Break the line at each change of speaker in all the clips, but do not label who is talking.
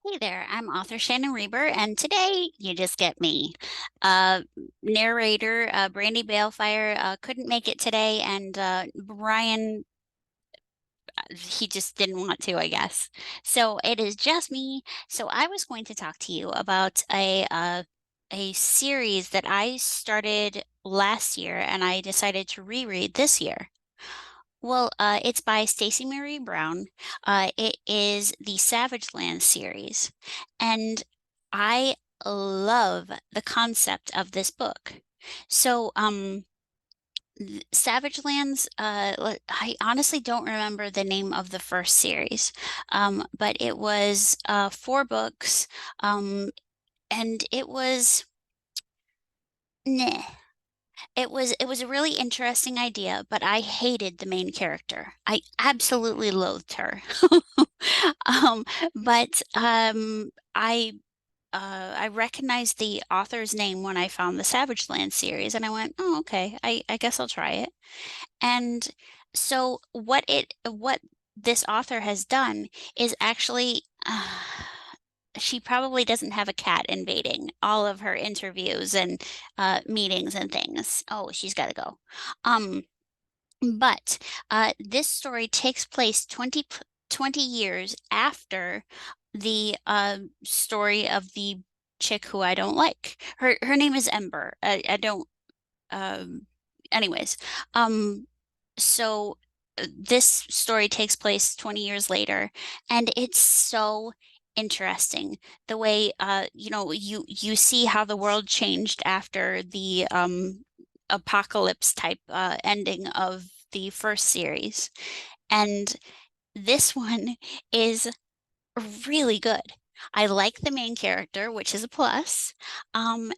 Hey there, I'm author Shannon Reber, and today you just get me. Uh, Narrator Brandy Balefire couldn't make it today, and Brian, he just didn't want to, I guess. So it is just me. So I was going to talk to you about a series that I started last year, and I decided to reread this year. Well, it's by Stacey Marie Brown. It is the Savage Land series, and I love the concept of this book. So, Savage Lands, I honestly don't remember the name of the first series, but it was four books, and it was, nah. It was a really interesting idea, but I hated the main character. I absolutely loathed her. Um, but I recognized the author's name when I found the Savage Land series, and I went, "Oh, okay. I guess I'll try it." And so what this author has done is actually she probably doesn't have a cat invading all of her interviews and meetings and things. Oh, she's got to go. Um, but this story takes place 20 years after the story of the chick who I don't like. Her name is Ember. I don't um anyways. Um this story takes place 20 years later, and it's so interesting the way you see how the world changed after the apocalypse type ending of the first series. And this one is really good. I like the main character, which is a plus. And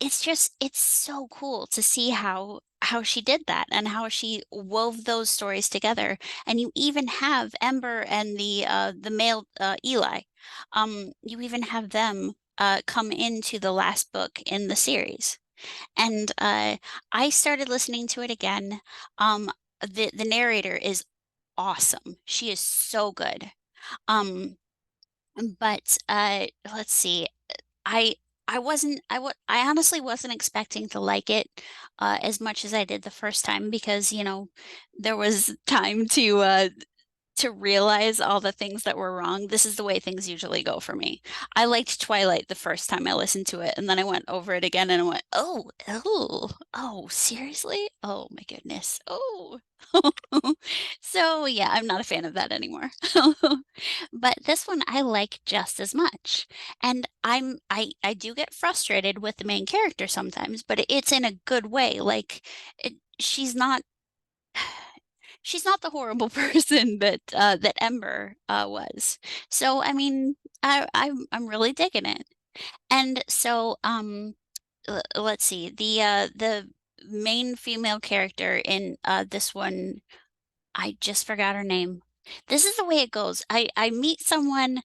it's so cool to see how she did that and how she wove those stories together. And you even have Ember and the male Eli. You even have them come into the last book in the series. And I started listening to it again. The narrator is awesome. She is so good. Um, but let's see. I I honestly wasn't expecting to like it as much as I did the first time because, there was time to realize all the things that were wrong. This is the way things usually go for me. I liked Twilight the first time I listened to it, and then I went over it again and I went, oh, seriously? Oh my goodness. Oh. So yeah, I'm not a fan of that anymore. But this one I like just as much. And I do get frustrated with the main character sometimes, but it's in a good way. Like she's not she's not the horrible person that Ember was. So I mean, I'm really digging it. And so let's see. The main female character in this one, I just forgot her name. This is the way it goes. I meet someone,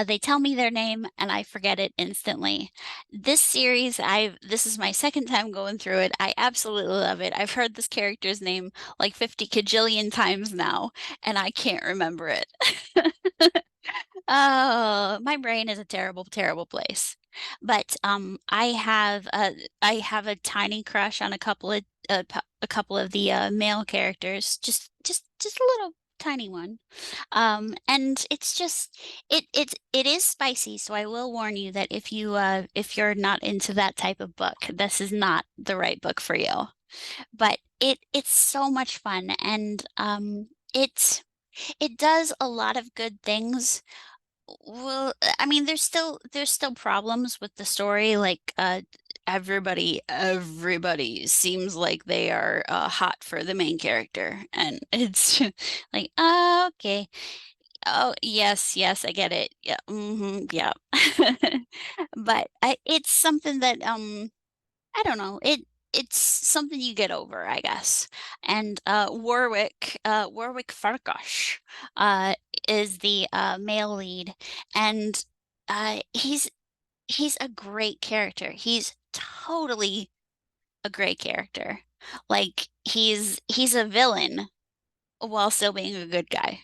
they tell me their name, and I forget it instantly. This series, this is my second time going through it. I absolutely love it. I've heard this character's name like 50 kajillion times now, and I can't remember it. Oh, my brain is a terrible, terrible place. But I have a tiny crush on a couple of the male characters, just a little tiny one. And it's just it is spicy, so I will warn you that if you're not into that type of book, this is not the right book for you. But it's so much fun, and it does a lot of good things. Well, I mean, there's still problems with the story. Like, everybody seems like they are hot for the main character, and it's like, oh, okay, oh yes, I get it. Yeah, yeah. But it's something that I don't know. It's something you get over, I guess. And Warwick Farkas uh is the male lead, and he's a great character. He's totally a great character. Like he's a villain while still being a good guy.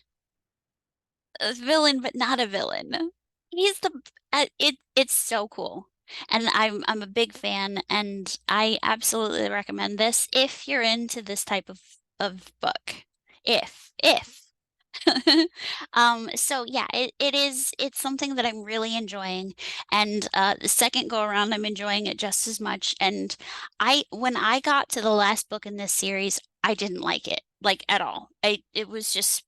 A villain but not a villain. He's the it's so cool. And I'm a big fan and I absolutely recommend this if you're into this type of book. If. So yeah, it's something that I'm really enjoying. And the second go around I'm enjoying it just as much. And I when I got to the last book in this series, I didn't like it like at all. It was just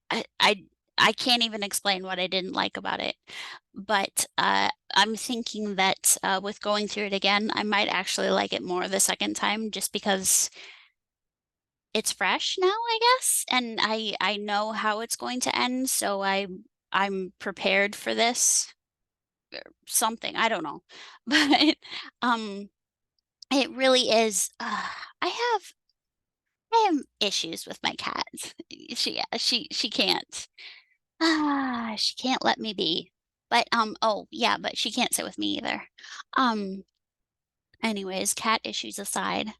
I I I can't even explain what I didn't like about it. But I'm thinking that with going through it again, I might actually like it more the second time just because it's fresh now, I guess, and I know how it's going to end, so I'm prepared for this something, I don't know. But um it really is I have I have issues with my cat. She can't. She can't let me be. But oh yeah, but she can't sit with me either. Um anyways, cat issues aside,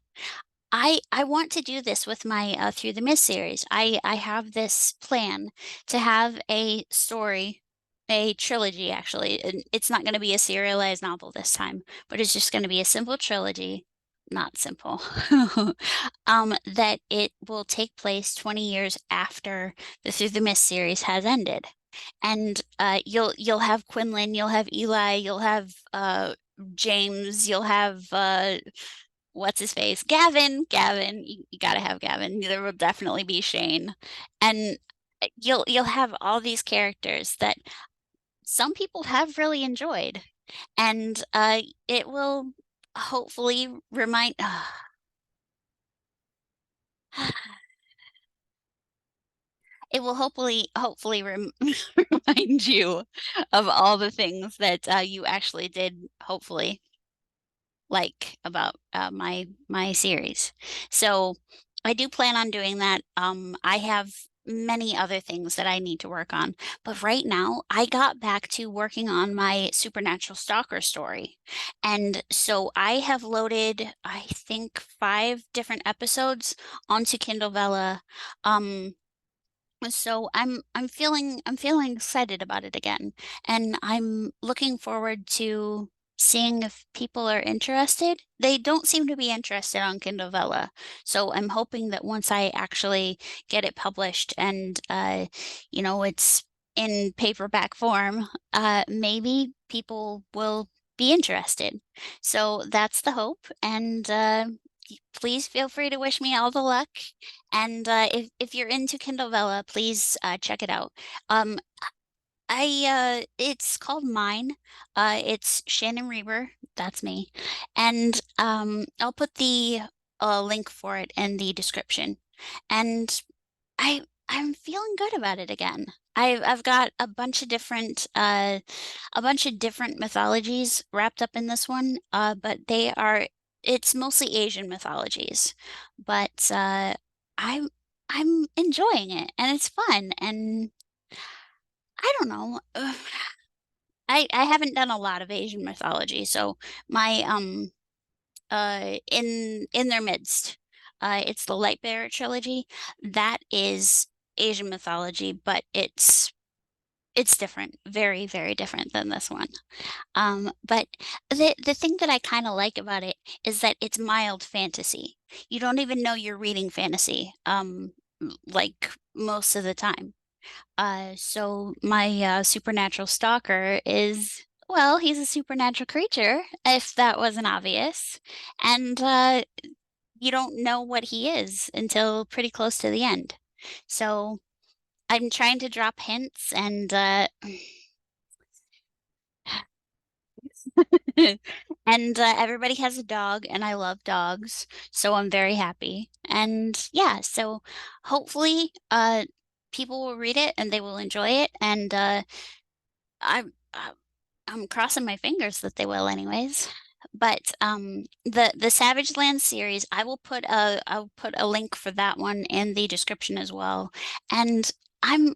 I want to do this with my Through the Mist series. I have this plan to have a story, a trilogy actually. And it's not going to be a serialized novel this time, but it's just going to be a simple trilogy. Not simple. That it will take place 20 years after the Through the Mist series has ended. And you'll have Quinlan, you'll have Eli, you'll have James, you'll have what's his face? Gavin, you gotta have Gavin. There will definitely be Shane. And you'll have all these characters that some people have really enjoyed. And it will hopefully remind it will hopefully remind you of all the things that you actually did hopefully like about my series. So I do plan on doing that. I have many other things that I need to work on, but right now I got back to working on my Supernatural Stalker story. And so I have loaded, I think, 5 different episodes onto Kindle Vella. Um, so I'm feeling excited about it again, and I'm looking forward to seeing if people are interested. They don't seem to be interested on Kindle Vella, so I'm hoping that once I actually get it published and it's in paperback form, maybe people will be interested. So that's the hope, and please feel free to wish me all the luck. And if you're into Kindle Vella, please check it out. Um, it's called Mine. It's Shannon Reber. That's me. And I'll put the link for it in the description. And I'm feeling good about it again. I've got a bunch of different mythologies wrapped up in this one, but it's mostly Asian mythologies. But I'm I'm enjoying it and it's fun and I don't know. I haven't done a lot of Asian mythology, so my in their midst, it's the Lightbearer trilogy. That is Asian mythology, but it's different, very, very different than this one. But the thing that I kind of like about it is that it's mild fantasy. You don't even know you're reading fantasy, like most of the time. So my supernatural stalker is, well, he's a supernatural creature, if that wasn't obvious. And you don't know what he is until pretty close to the end. So I'm trying to drop hints and and everybody has a dog and I love dogs, so I'm very happy. And yeah, so hopefully people will read it and they will enjoy it and I I'm crossing my fingers that they will anyways. But the Savage Land series, I'll put a link for that one in the description as well. And I'm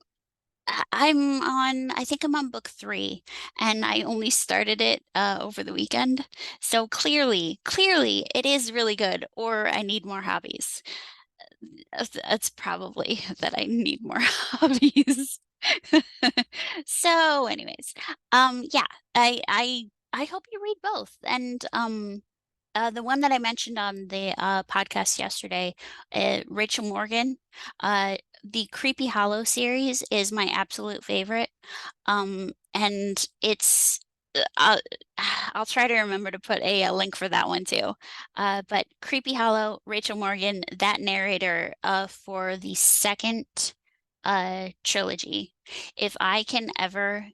I think I'm on book 3 and I only started it over the weekend. So clearly it is really good or I need more hobbies. That's probably that I need more hobbies. So So anyways, yeah, I hope you read both. And the one that I mentioned on the podcast yesterday, Rachel Morgan, the Creepy Hollow series is my absolute favorite. And it's I'll, I'll try to remember to put a link for that one too. But Creepy Hollow, Rachel Morgan, that narrator for the second trilogy. If I can ever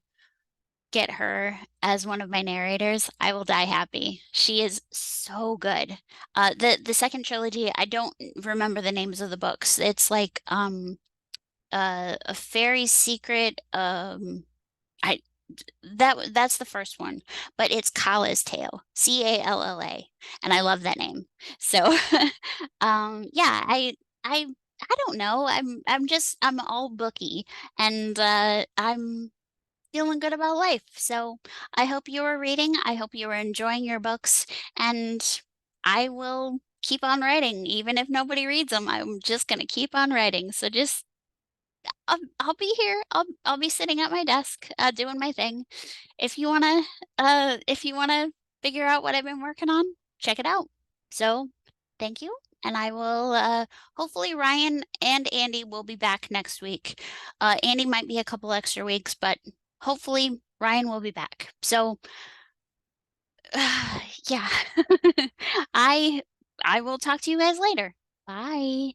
get her as one of my narrators, I will die happy. She is so good. The second trilogy, I don't remember the names of the books. It's like a fairy's secret. I that's the first one, but it's Calla's Tale, Calla, and I love that name. So, yeah, I I don't know. I'm all booky, and I'm feeling good about life. So I hope you are reading. I hope you are enjoying your books, and I will keep on writing, even if nobody reads them. I'm just gonna keep on writing. So just I'll be here. I'll be sitting at my desk, doing my thing. If you wanna figure out what I've been working on, check it out. So thank you, and I will hopefully Ryan and Andy will be back next week. Andy might be a couple extra weeks, but hopefully Ryan will be back. So yeah. I I will talk to you guys later. Bye.